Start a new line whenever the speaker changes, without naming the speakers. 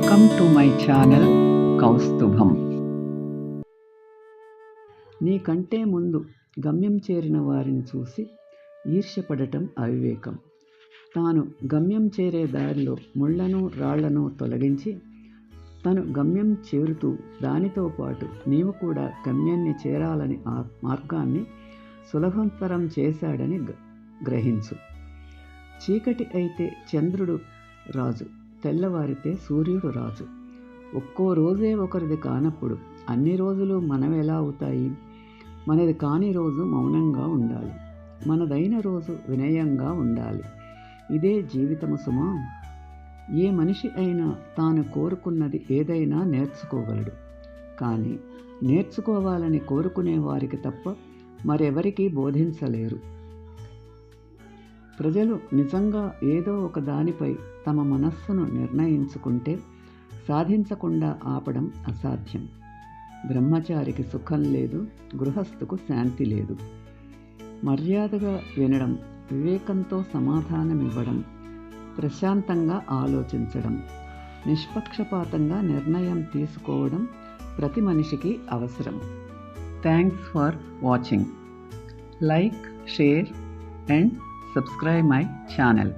Welcome to my channel Kaustubham. నీకంటే ముందు గమ్యం చేరిన వారిని చూసి ఈర్ష్యపడటం అవివేకం. తాను గమ్యం చేరే దారిలో ముళ్లను రాళ్లను తొలగించి తను గమ్యం చేరుతూ దానితో పాటు నీవు కూడా గమ్యాన్ని చేరాలని ఆ మార్గాన్ని సులభతరం చేశాడని గ్రహించు. చీకటి అయితే చంద్రుడు రాజు, తెల్లవారితే సూర్యుడు రాజు. ఒక్కో రోజే ఒకరిది కానప్పుడు అన్ని రోజులు మనవెలా అవుతాయి? మనది కాని రోజు మౌనంగా ఉండాలి, మనదైన రోజు వినయంగా ఉండాలి. ఇదే జీవితము సుమా. ఏ మనిషి అయినా తాను కోరుకున్నది ఏదైనా నేర్చుకోగలడు. కానీ నేర్చుకోవాలని కోరుకునే వారికి తప్ప మరెవరికీ బోధించలేరు. ప్రజలు నిజంగా ఏదో ఒక దానిపై తమ మనస్సును నిర్ణయించుకుంటే సాధించకుండా ఆపడం అసాధ్యం. బ్రహ్మచారికి సుఖం లేదు, గృహస్థుకు శాంతి లేదు. మర్యాదగా వినడం, వివేకంతో సమాధానమివ్వడం, ప్రశాంతంగా ఆలోచించడం, నిష్పక్షపాతంగా నిర్ణయం తీసుకోవడం ప్రతి మనిషికి అవసరం. Thanks for watching. Like, share and subscribe my channel.